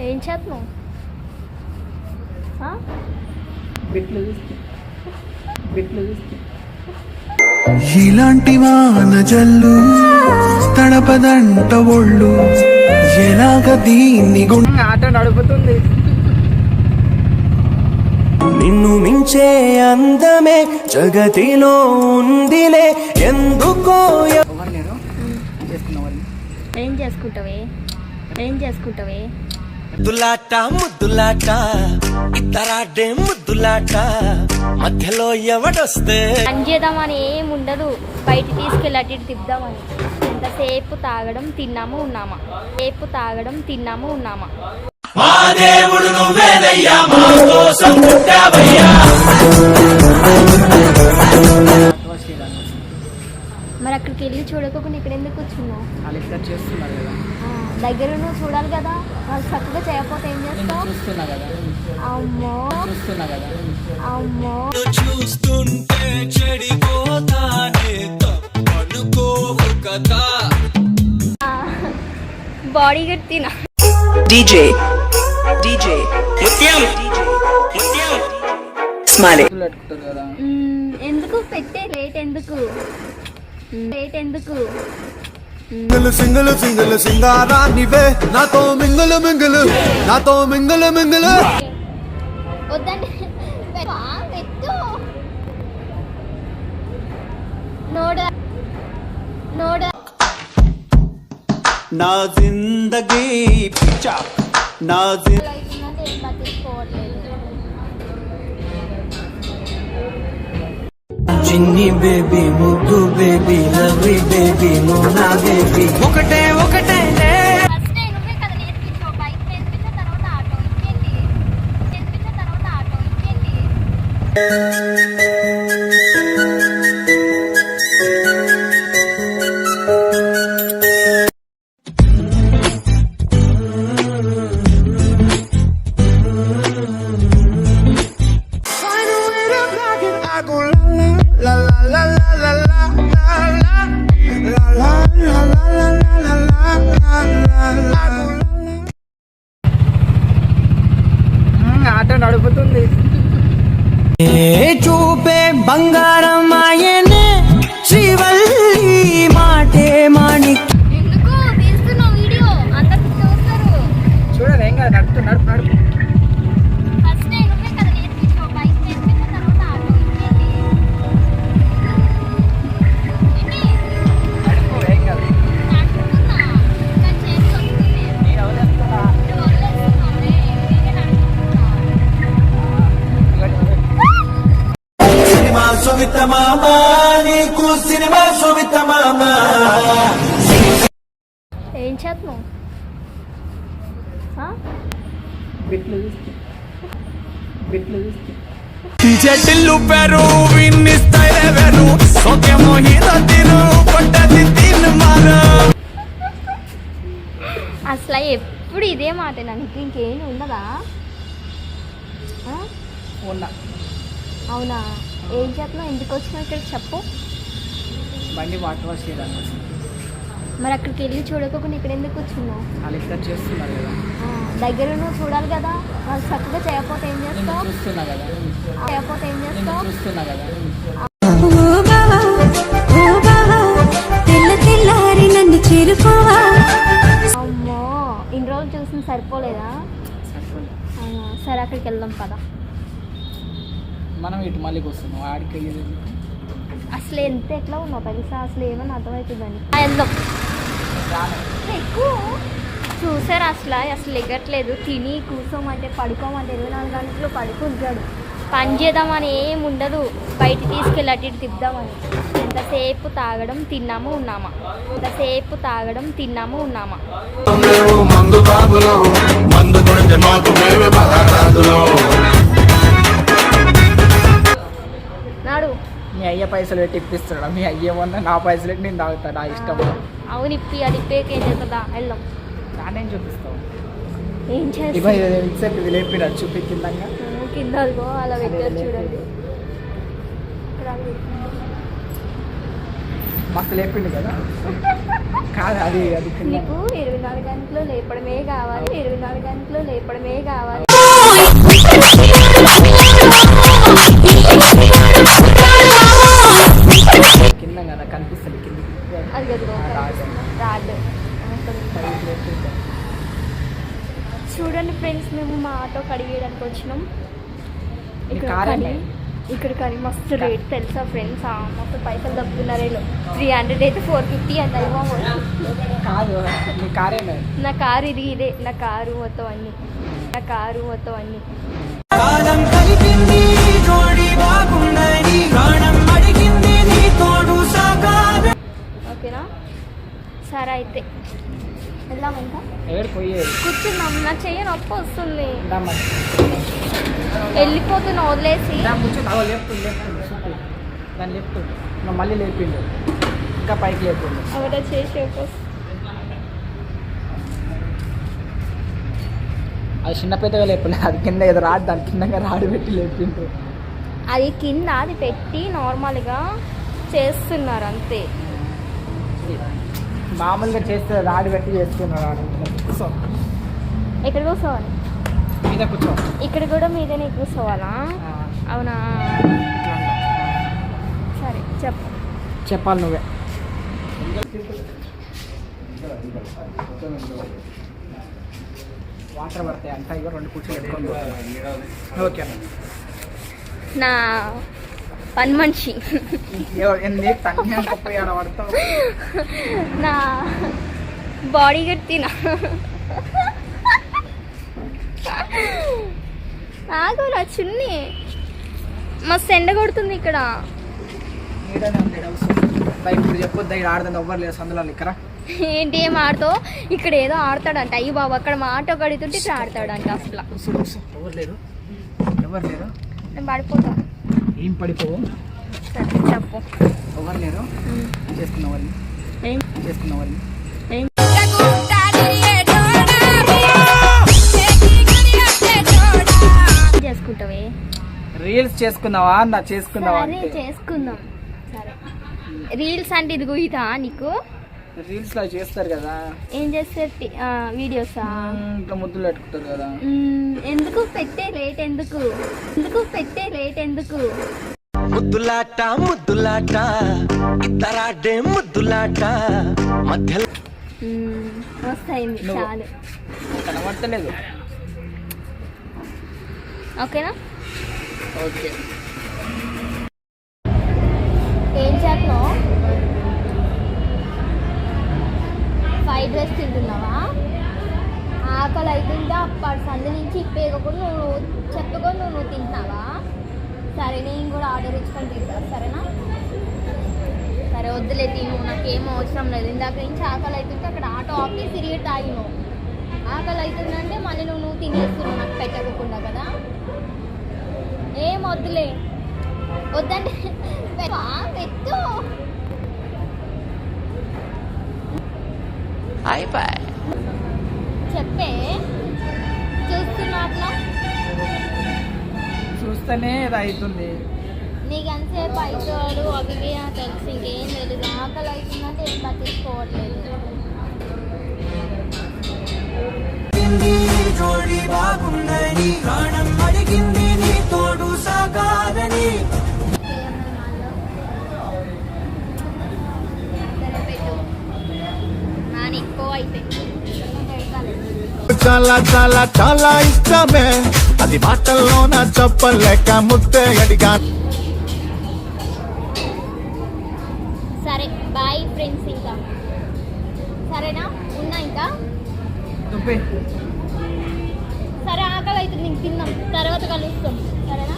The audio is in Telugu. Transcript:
ఏం చేస్తున్నావు? ఇలాంటి వాన జల్లు తడపదంట ఒళ్ళు ఎలాగ దీన్ని ఆట నడుపుతుంది. నిన్ను మించే అందమే జగతిలో ఉందిలే ఎందుకో ఏం చేసుకుంటావే? ఏం చేసుకుంటావే? ముద్దులాట ముద్దులాట ఇతరాడే ముద్దులాట మధ్యలో ఎవడొస్తే పని చేద్దామని ఏం ఉండదు, బయట తీసుకెళ్ళి అటు ఇటు తిప్పుదామని. ఎంతసేపు తాగడం తిన్నాము ఉన్నామా, సేపు తాగడం తిన్నాము ఉన్నామా. మా దేవుడు నువ్వేనయ్యా మా కోసం పుట్టావయ్యా. మరి అక్కడికి వెళ్ళి చూడకుండా ఇక్కడ ఎందుకు కూర్చున్నావు? చేస్తున్నారు కదా, దగ్గర నువ్వు చూడాలి కదా, వాళ్ళు చక్కగా చేయకపోతే ఏం చేస్తావు? చూస్తున్నా కదా, అమ్మో చూస్తున్నా కదా. అమ్మో చూస్తుంటే చెడిపోతానే తప్పనుకోవు కదా. బాడీ గట్టినా DJ ముత్యం స్మైలీ పెట్టుకుంటారు కదా. ఎందుకు పెట్టే రేట్ ఎందుకు? రేట్ ఎందుకు? సింగలు సింగలు సింగారానివే నాతో మింగలు మింగలు నాతో మింగలు మింగలు. వద్దండి పెట్టు. నోడ నోడ నా జిందగీ పిచ్చా నా అవుతుందంటే ఏం పట్టించుకోవట్లేదు. చిన్ని బేబీ ముద్దు బేబీ లవ్లీ బేబీ నువ్వు నా బేబీ ఒకటే ఒకటే ఫస్ట్ నువ్వే కదా నేర్పించావు, బైక్ నేర్పించిన తర్వాత ఆటో, ఇంకేంటి? నేర్పించిన తర్వాత ఆటో, ఇంకేంటి? ఆట నడుపుతుంది. చూపే బంగారం ఆయనే శ్రీవల్లి మాటే మాణి ఎందుకు తీస్తున్నావు వీడియో? అందరికి చూస్తారు. చూడండి, ఏం కాదు, నడుపు నడుపు నడుపు. ఫస్ట్ నువ్వే కదా నేర్పించావు, బైక్ నేర్పించిన తర్వాత ఆటో, ఇంకేంటి? నడుపు, ఏం కాదు. నడుపుతున్నా, కానీ చేతి వస్తుంది. నేను వదిలేస్తున్నా. నువ్వు వదిలేస్తున్నావులే, నేనే నడుపుతున్నా. సినిమా సుమిత మామ నీకు సినిమా సుమిత మామ. ఏం చేస్తున్నావు? చెట్టిల్లు పెరు విన్నిస్తాయి వెరు సోకేమో హీరో తిరు పట్టది తిను మారు. అసలు ఎప్పుడు ఇదే మాట నాకు, ఇంకేం ఉండదా? ఆ? ఉన్నా అవునా? ఏం చేస్తున్నావు? ఎందుకు వచ్చినావు ఇక్కడ చెప్పు. బండి వాటర్ వాష్ చేయడానికి. మరి అక్కడికి వెళ్ళి చూడకుండా ఇక్కడ ఎందుకు కూర్చున్నావు? వాళ్ళు ఇక్కడ చేస్తున్నారు కదా, దగ్గర నువ్వు చూడాలి కదా, వాళ్ళు చక్కగా చేయకపోతే ఏం చేస్తావు? చూస్తున్నా కదా, చేయకపోతే ఏం చేస్తావు? చూస్తున్నా కదా. తెల్లారి నన్ను చేరుకోవా. అమ్మో, ఇన్ని రోజులు చూసిన సరిపోలేదా? అవునా? సరే అక్కడికి వెళ్దాం పద. మనం ఇటు మళ్ళీ వస్తున్నాం, ఆడికి వెళ్ళేది. అసలు ఎంత ఎట్లా ఉన్నావు తెలుసా? అసలు ఏమని అర్థమవుతుందని. వెళ్దాం ఎక్కువ చూసారు అసలు ఎగట్లేదు. తిని కూర్చోమంటే పడుకోమంటే 24 గంటలు పడుకుంటాడు. పని చేద్దామని ఏం ఉండదు, బయట తీసుకెళ్ళి అటు ఇటు తిప్పుదామని. ఎంతసేపు తాగడం తిన్నాము ఉన్నామా, ఎంతసేపు తాగడం తిన్నాము ఉన్నామా. నాడు మీ అయ్య పైసలు పెట్టి ఇప్పిస్తాడా? మీ అయ్య ఏమన్నా నా పైసలు పెట్టి నేను తాగుతా, నా ఇష్టం. అవును ఇప్పి అది ఇప్పేకి ఏం చేస్తుందా? వెళ్దాం. నానేం చూపిస్తావు? ఏం చేస్తా? ఇది లేపిరా చూపించిందంగా కింద అదిగో అలా పెట్టారు చూడండి. మస్తు లేపిండు కదా. కాదు అది అది నీకు 24 24 గంటలు లేపడమే కావాలి, 24 గంటలు లేపడమే కావాలి. కింద కదా కనిపిస్తుంది కింద అది కదా రాడ్. చూడండి ఫ్రెండ్స్, మేము మా ఆటో కడిగేయడానికి వచ్చినాం. ఇక్కడ కానీ మస్తు రేట్ తెలుసా ఫ్రెండ్స్, మస్తు పైసలు తప్పుతున్నారు. 300 అయితే 450 అంత అయ్యో. కాదు మీ కారేనా? నా కారు ఇదే, నా కారు మొత్తం అన్ని. కాలం కలిపింది జోడి బాగుందని ప్రాణం అడిగింది నీ తోడు సాగాలి. ఓకేనా? సరే అయితే వెళ్దాం. ఇంకా ఏడు పోయేది కూర్చున్నాం. నా చెయ్యి నొప్పి వస్తుంది. వెళ్ళిపోతున్నా వదిలేసి. లేపుతుంది దాన్ని లేపుతుంది. మళ్ళీ లేపిండు, ఇంకా పైకి లేపిండు. అవడా చేసే అది చిన్న పెద్దగా లేపలేదు, అది కింద ఏదో రాడు, దాని కింద రాడు పెట్టి లేపిండు. అది కింద అది పెట్టి నార్మల్గా చేస్తున్నారు అంతే. మామూలుగా చేస్తే రాడు పెట్టి చేస్తున్నారు. కూర్చో, ఎక్కడ కూర్చోవాలి? మీద కూర్చో. ఇక్కడ కూడా మీదనే కూర్చోవాలా? అవునా? సరే చెప్పాలి నువ్వే. వాటర్ పడతాయి అంతా, ఇక 2 కూర్చొని పెట్టుకొని. ఓకే నా పని మనిషి తక్కువ పడతావు. నా బాడీ గట్టినా నాకు నా చున్ని మస్తు ఎండ కొడుతుంది ఇక్కడ. ఇప్పుడు చెప్పొద్దు, ఇక్కడ ఆడుతుంది ఎవ్వరు లేదు సందులో ఇక్కడ. ఏంటి ఏం ఆడుతావు? ఇక్కడ ఏదో ఆడతాడంట. అయ్యి బాబు, అక్కడ మా ఆటో కడుగుతుంటే ఇక్కడ ఆడతాడంట. అసలు ఎవరు లేరు, నేను పడిపోతా. ఏం పడిపోవు? సరే చెప్పు. ఎవరు లేరు? చేసుకున్నవాళ్ళని ఏం చేసుకుంటావే? రీల్స్ చేసుకున్నావా అన్న? చేసుకున్నావా? సరే చేసుకుందాం. సరే రీల్స్ అంటే ఇది గుయితా నీకు? రీల్స్ లో చేస్తారు కదా. ఏం చేస్తారు? వీడియోసా? ఇంకా ముద్దులు పెట్టుకుంటారు కదా. ఎందుకు పెట్టే లేట్? ఎందుకు ముద్దులాట ఇద్దరాడే ముద్దులాట మధ్య వస్తాయింది చాలు. కనబడతలేదు. ఓకేనా? ఓకే. ఏం చేస్తున్నావు? ఫ్రైడ్ రైస్ తింటున్నావా? ఆకలి అవుతుందా? అప్పటి సందు నుంచి ఇప్పేయకుండా నువ్వు చెప్పుకొని నువ్వు తింటున్నావా? సరే నేను కూడా ఆర్డర్ ఇచ్చుకొని తింటా, సరేనా? సరే వద్దులే తిను, నాకేం అవసరం లేదు. ఇందాక నుంచి ఆకలి అవుతుంటే అక్కడ ఆటో ఆపి తిరిగి తాగిను. ఆకలి అవుతుందంటే మళ్ళీ నువ్వు తినేస్తున్నావు నాకు పెట్టకుండా కదా. ఏం వద్దులే, వద్దంటే పెట్టు. చెప్పే చూస్తున్నా అట్లా చూస్తేనే ఇది అవుతుంది. నీకు ఎంతసేపు అవుతాడు అవి తెలుసు, ఇంకేం తెలియదు. ఆకలి అవుతుందంటే ఏం పట్టించుకోవట్లేదు. జోడి బాగుందని ప్రాణం అడిగింది నీ తోడు సాగాలని. నాని ఎక్కువ అయితే చాలా చాలా చాలా ఇష్టమే, అది మాటల్లోన చెప్పలేక ముద్దే అడిగా. సరే బాయ్ ఫ్రెండ్స్, ఇంకా సరేనా? ఉన్నా ఇంకా. సరే ఆకలి అవుతుంది, ఇంక తిన్నాం, తర్వాత కలుస్తాం, సరేనా?